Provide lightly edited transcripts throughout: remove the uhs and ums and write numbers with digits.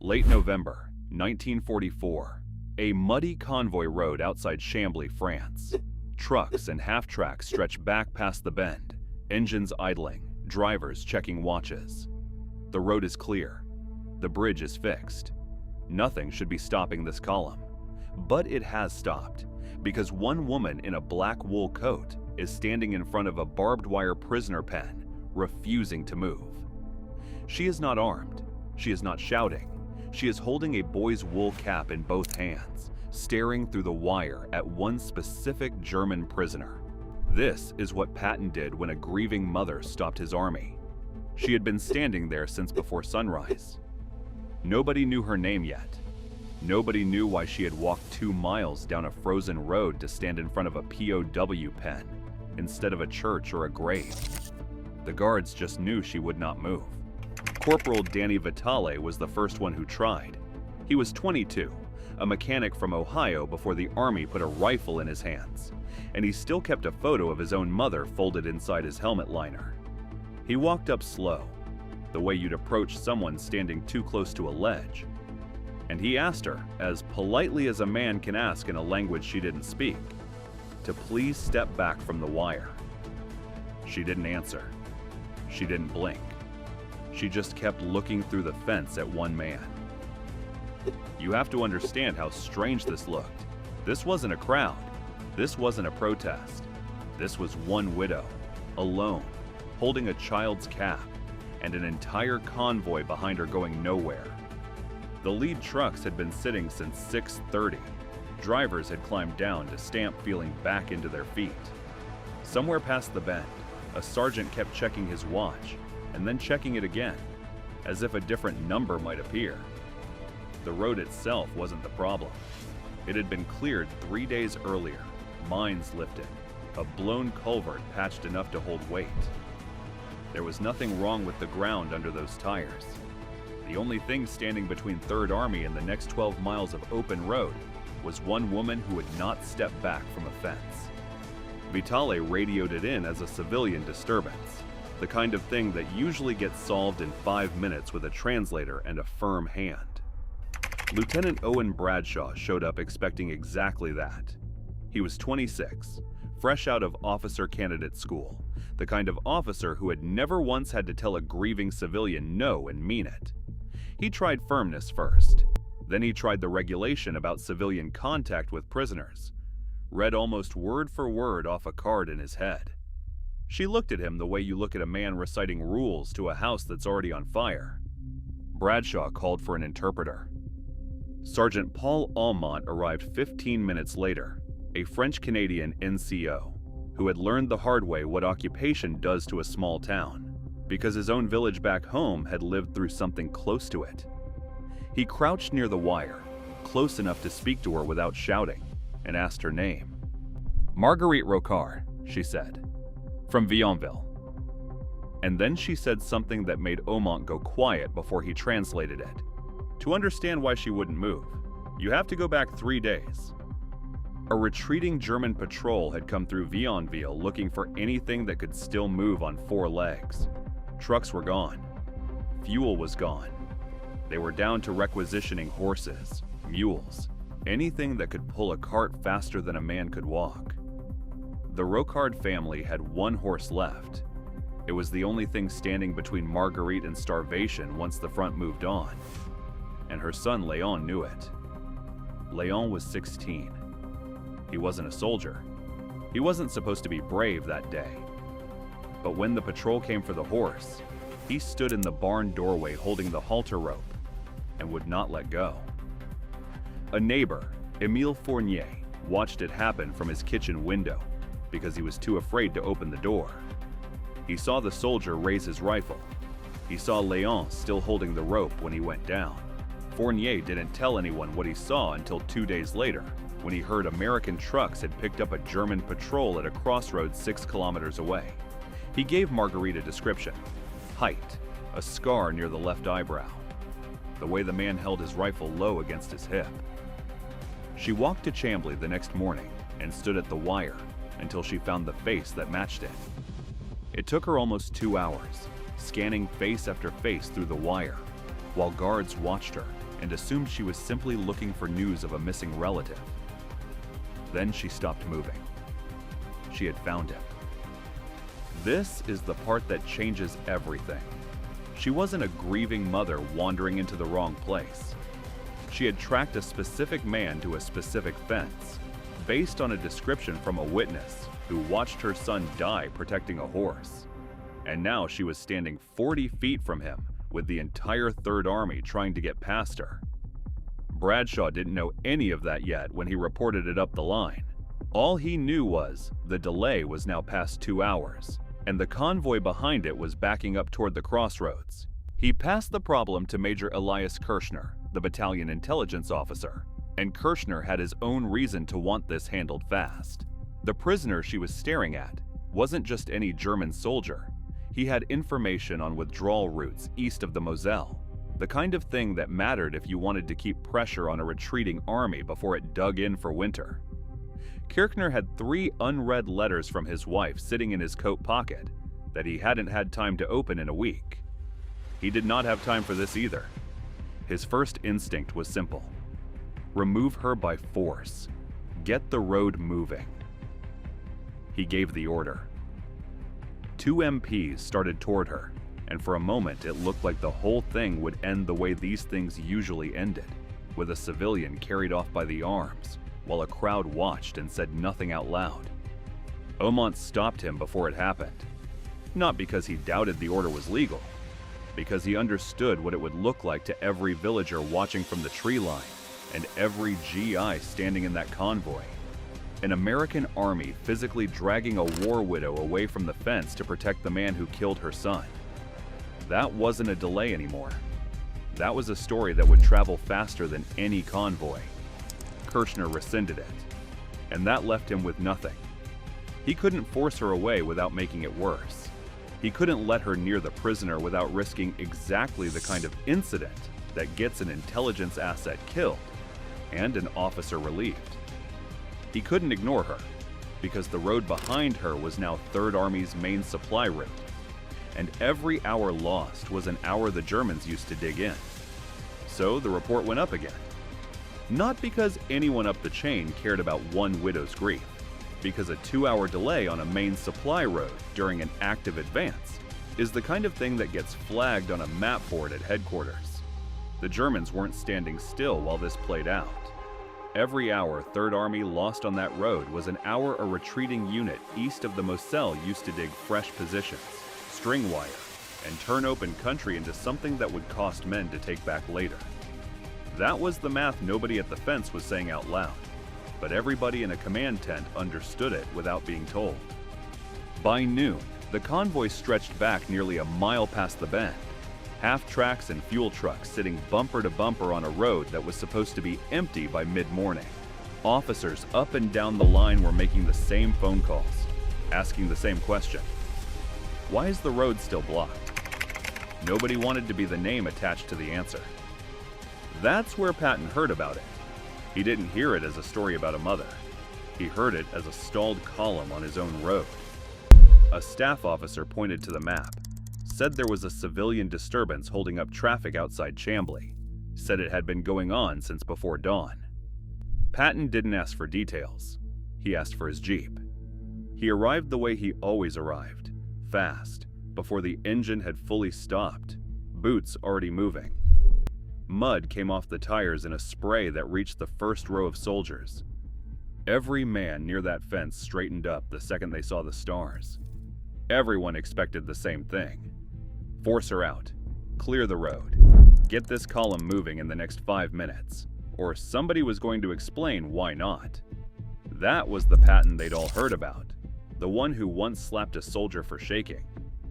Late November, 1944. A muddy convoy road outside Chambly, France. Trucks and half-tracks stretch back past the bend, engines idling, drivers checking watches. The road is clear. The bridge is fixed. Nothing should be stopping this column. But it has stopped, because one woman in a black wool coat is standing in front of a barbed wire prisoner pen, refusing to move. She is not armed. She is not shouting. She is holding a boy's wool cap in both hands, staring through the wire at one specific German prisoner. This is what Patton did when a grieving mother stopped his army. She had been standing there since before sunrise. Nobody knew her name yet. Nobody knew why she had walked 2 miles down a frozen road to stand in front of a POW pen instead of a church or a grave. The guards just knew she would not move. Corporal Danny Vitale was the first one who tried. He was 22, a mechanic from Ohio before the army put a rifle in his hands, and he still kept a photo of his own mother folded inside his helmet liner. He walked up slow, the way you'd approach someone standing too close to a ledge, and he asked her, as politely as a man can ask in a language she didn't speak, to please step back from the wire. She didn't answer. She didn't blink. She just kept looking through the fence at one man. You have to understand how strange this looked. This wasn't a crowd. This wasn't a protest. This was one widow, alone, holding a child's cap, and an entire convoy behind her going nowhere. The lead trucks had been sitting since 6:30. Drivers had climbed down to stamp feeling back into their feet. Somewhere past the bend, a sergeant kept checking his watch and then checking it again, as if a different number might appear. The road itself wasn't the problem. It had been cleared 3 days earlier, mines lifted, a blown culvert patched enough to hold weight. There was nothing wrong with the ground under those tires. The only thing standing between 3rd Army and the next 12 miles of open road was one woman who would not step back from a fence. Vitale radioed it in as a civilian disturbance, the kind of thing that usually gets solved in 5 minutes with a translator and a firm hand. Lieutenant Owen Bradshaw showed up expecting exactly that. He was 26, fresh out of officer candidate school, the kind of officer who had never once had to tell a grieving civilian no and mean it. He tried firmness first. Then he tried the regulation about civilian contact with prisoners, read almost word for word off a card in his head. She looked at him the way you look at a man reciting rules to a house that's already on fire. Bradshaw called for an interpreter. Sergeant Paul Almont arrived 15 minutes later, a French-Canadian NCO, who had learned the hard way what occupation does to a small town, because his own village back home had lived through something close to it. He crouched near the wire, close enough to speak to her without shouting, and asked her name. "Marguerite Rocard," she said, "from Vionville." And then she said something that made Aumont go quiet before he translated it. To understand why she wouldn't move, you have to go back 3 days. A retreating German patrol had come through Vionville looking for anything that could still move on 4 legs. Trucks were gone. Fuel was gone. They were down to requisitioning horses, mules, anything that could pull a cart faster than a man could walk. The Rocard family had 1 horse left. It was the only thing standing between Marguerite and starvation once the front moved on. And her son Léon knew it. Léon was 16. He wasn't a soldier. He wasn't supposed to be brave that day. But when the patrol came for the horse, he stood in the barn doorway holding the halter rope and would not let go. A neighbor, Émile Fournier, watched it happen from his kitchen window because he was too afraid to open the door. He saw the soldier raise his rifle. He saw Léon still holding the rope when he went down. Fournier didn't tell anyone what he saw until 2 days later, when he heard American trucks had picked up a German patrol at a crossroads 6 kilometers away. He gave Marguerite a description: height, a scar near the left eyebrow, the way the man held his rifle low against his hip. She walked to Chambly the next morning and stood at the wire until she found the face that matched it. It took her almost 2 hours, scanning face after face through the wire, while guards watched her, and assumed she was simply looking for news of a missing relative. Then she stopped moving. She had found him. This is the part that changes everything. She wasn't a grieving mother wandering into the wrong place. She had tracked a specific man to a specific fence, based on a description from a witness who watched her son die protecting a horse. And now she was standing 40 feet from him with the entire Third Army trying to get past her. Bradshaw didn't know any of that yet when he reported it up the line. All he knew was the delay was now past 2 hours, and the convoy behind it was backing up toward the crossroads. He passed the problem to Major Elias Kirschner, the battalion intelligence officer, and Kirschner had his own reason to want this handled fast. The prisoner she was staring at wasn't just any German soldier. He had information on withdrawal routes east of the Moselle, the kind of thing that mattered if you wanted to keep pressure on a retreating army before it dug in for winter. Kirchner had 3 unread letters from his wife sitting in his coat pocket that he hadn't had time to open in a week. He did not have time for this either. His first instinct was simple: remove her by force. Get the road moving. He gave the order. 2 MPs started toward her, and for a moment it looked like the whole thing would end the way these things usually ended, with a civilian carried off by the arms, while a crowd watched and said nothing out loud. Aumont stopped him before it happened, not because he doubted the order was legal, because he understood what it would look like to every villager watching from the tree line and every GI standing in that convoy. An American army physically dragging a war widow away from the fence to protect the man who killed her son. That wasn't a delay anymore. That was a story that would travel faster than any convoy. Kirschner rescinded it, and that left him with nothing. He couldn't force her away without making it worse. He couldn't let her near the prisoner without risking exactly the kind of incident that gets an intelligence asset killed and an officer relieved. He couldn't ignore her, because the road behind her was now Third Army's main supply route, and every hour lost was an hour the Germans used to dig in. So the report went up again. Not because anyone up the chain cared about one widow's grief, because a 2-hour delay on a main supply road during an active advance is the kind of thing that gets flagged on a map board at headquarters. The Germans weren't standing still while this played out. Every hour Third Army lost on that road was an hour a retreating unit east of the Moselle used to dig fresh positions, string wire, and turn open country into something that would cost men to take back later. That was the math nobody at the fence was saying out loud, but everybody in a command tent understood it without being told. By noon, the convoy stretched back nearly a mile past the bend, half-tracks and fuel trucks sitting bumper to bumper on a road that was supposed to be empty by mid-morning. Officers up and down the line were making the same phone calls, asking the same question. Why is the road still blocked? Nobody wanted to be the name attached to the answer. That's where Patton heard about it. He didn't hear it as a story about a mother. He heard it as a stalled column on his own road. A staff officer pointed to the map, said there was a civilian disturbance holding up traffic outside Chambly, said it had been going on since before dawn. Patton didn't ask for details. He asked for his Jeep. He arrived the way he always arrived, fast, before the engine had fully stopped, boots already moving. Mud came off the tires in a spray that reached the first row of soldiers. Every man near that fence straightened up the second they saw the stars. Everyone expected the same thing. Force her out. Clear the road. Get this column moving in the next 5 minutes, or somebody was going to explain why not. That was the Patton they'd all heard about, the one who once slapped a soldier for shaking,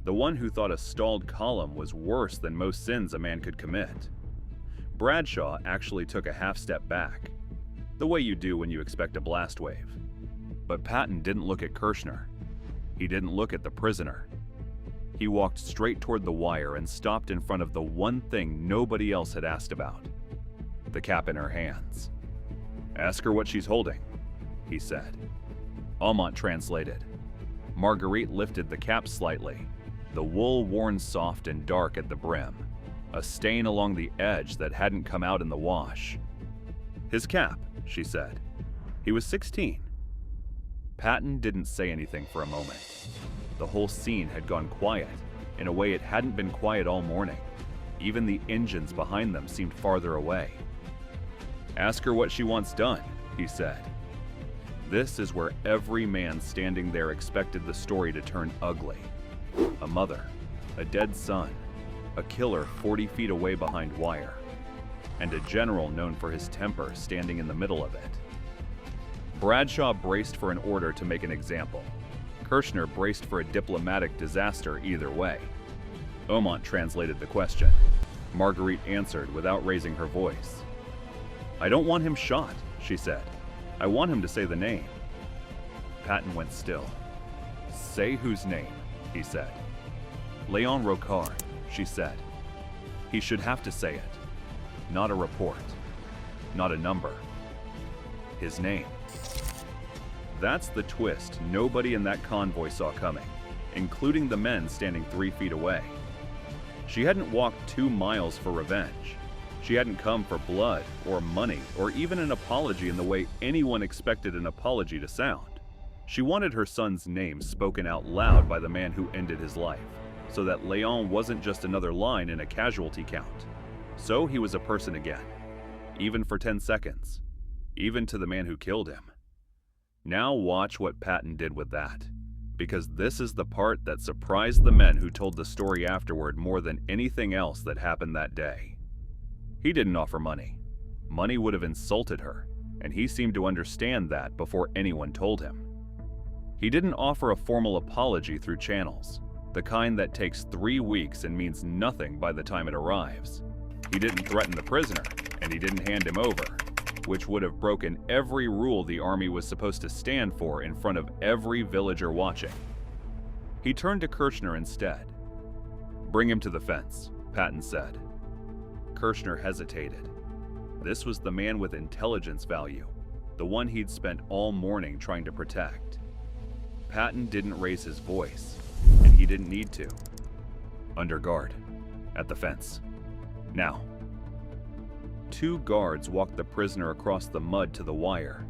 the one who thought a stalled column was worse than most sins a man could commit. Bradshaw actually took a half step back, the way you do when you expect a blast wave. But Patton didn't look at Kirschner. He didn't look at the prisoner. He walked straight toward the wire and stopped in front of the one thing nobody else had asked about, the cap in her hands. "Ask her what she's holding," he said. Aumont translated. Marguerite lifted the cap slightly, the wool worn soft and dark at the brim. a stain along the edge that hadn't come out in the wash. His cap, she said. He was 16. Patton didn't say anything for a moment. The whole scene had gone quiet in a way it hadn't been quiet all morning. Even the engines behind them seemed farther away. "Ask her what she wants done," he said. This is where every man standing there expected the story to turn ugly. A mother, a dead son, a killer 40 feet away behind wire, and a general known for his temper standing in the middle of it. Bradshaw braced for an order to make an example. Kirshner braced for a diplomatic disaster either way. Omont translated the question. Marguerite answered without raising her voice. "I don't want him shot," she said. "I want him to say the name." Patton went still. "Say whose name," he said. "Léon Rocard," she said. "He should have to say it. Not a report. Not a number. His name." That's the twist nobody in that convoy saw coming, including the men standing 3 feet away. She hadn't walked 2 miles for revenge. She hadn't come for blood or money or even an apology in the way anyone expected an apology to sound. She wanted her son's name spoken out loud by the man who ended his life, so that Léon wasn't just another line in a casualty count. So he was a person again, even for 10 seconds, even to the man who killed him. Now watch what Patton did with that, because this is the part that surprised the men who told the story afterward more than anything else that happened that day. He didn't offer money. Money would have insulted her, and he seemed to understand that before anyone told him. He didn't offer a formal apology through channels, the kind that takes 3 weeks and means nothing by the time it arrives. He didn't threaten the prisoner, and he didn't hand him over, which would have broken every rule the army was supposed to stand for in front of every villager watching. He turned to Kirshner instead. "Bring him to the fence," Patton said. Kirshner hesitated. This was the man with intelligence value, the one he'd spent all morning trying to protect. Patton didn't raise his voice, and he didn't need to. "Under guard. At the fence. Now." 2 guards walked the prisoner across the mud to the wire,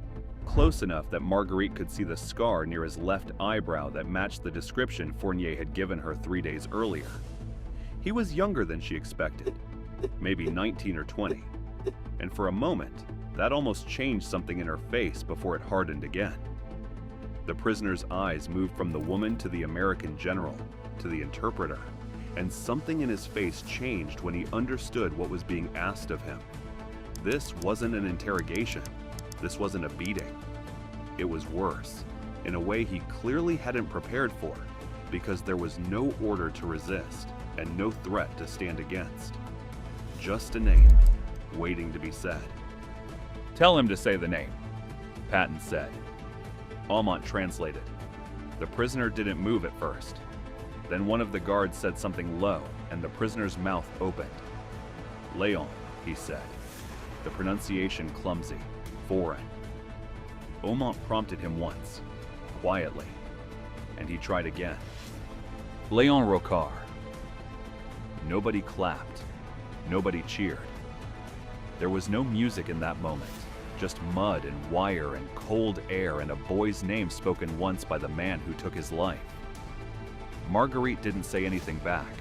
close enough that Marguerite could see the scar near his left eyebrow that matched the description Fournier had given her 3 days earlier. He was younger than she expected, maybe 19 or 20, and for a moment, that almost changed something in her face before it hardened again. The prisoner's eyes moved from the woman to the American general, to the interpreter, and something in his face changed when he understood what was being asked of him. This wasn't an interrogation. This wasn't a beating. It was worse, in a way he clearly hadn't prepared for, because there was no order to resist and no threat to stand against. Just a name, waiting to be said. "Tell him to say the name," Patton said. Almont translated. The prisoner didn't move at first. Then one of the guards said something low, and the prisoner's mouth opened. "Léon," he said. The pronunciation clumsy, foreign. Omont prompted him once, quietly, and he tried again. "Léon Rocard." Nobody clapped. Nobody cheered. There was no music in that moment, just mud and wire and cold air and a boy's name spoken once by the man who took his life. Marguerite didn't say anything back.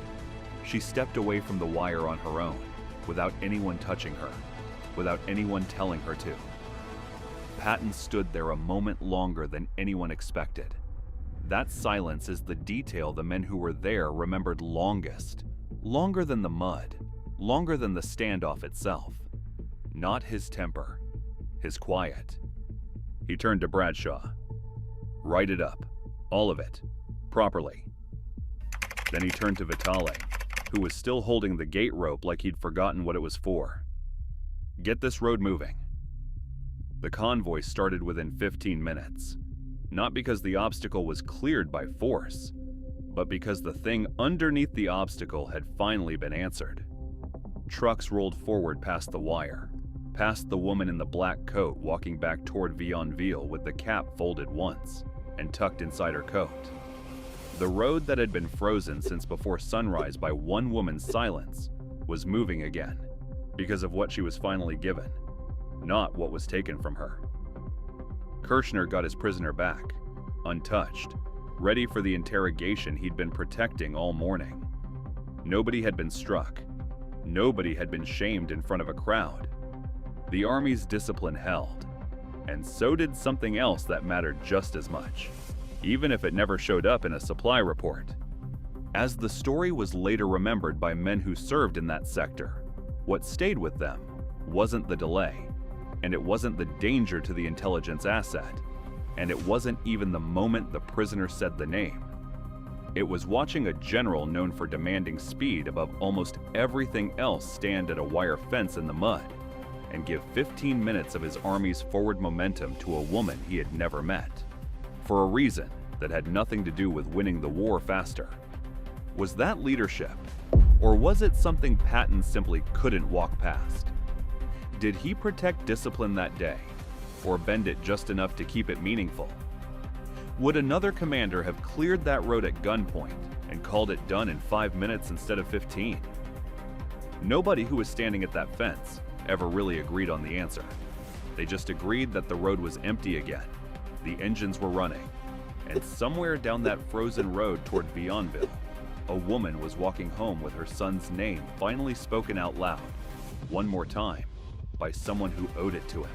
She stepped away from the wire on her own, without anyone touching her, without anyone telling her to. Patton stood there a moment longer than anyone expected. That silence is the detail the men who were there remembered longest, longer than the mud, longer than the standoff itself. Not his temper, his quiet. He turned to Bradshaw. "Write it up, all of it, properly." Then he turned to Vitale, who was still holding the gate rope like he'd forgotten what it was for. "Get this road moving." The convoy started within 15 minutes, not because the obstacle was cleared by force, but because the thing underneath the obstacle had finally been answered. Trucks rolled forward past the wire, past the woman in the black coat walking back toward Vionville with the cap folded once and tucked inside her coat. The road that had been frozen since before sunrise by one woman's silence was moving again, because of what she was finally given, not what was taken from her. Kirshner got his prisoner back, untouched, ready for the interrogation he'd been protecting all morning. Nobody had been struck. Nobody had been shamed in front of a crowd. The Army's discipline held, and so did something else that mattered just as much, even if it never showed up in a supply report. As the story was later remembered by men who served in that sector, what stayed with them wasn't the delay, and it wasn't the danger to the intelligence asset, and it wasn't even the moment the prisoner said the name. It was watching a general known for demanding speed above almost everything else stand at a wire fence in the mud and give 15 minutes of his army's forward momentum to a woman he had never met, for a reason that had nothing to do with winning the war faster. Was that leadership, or was it something Patton simply couldn't walk past? Did he protect discipline that day, or bend it just enough to keep it meaningful? Would another commander have cleared that road at gunpoint and called it done in 5 minutes instead of 15? Nobody who was standing at that fence ever really agreed on the answer. They just agreed that the road was empty again, the engines were running, and somewhere down that frozen road toward Beyondville, a woman was walking home with her son's name finally spoken out loud, one more time, by someone who owed it to him.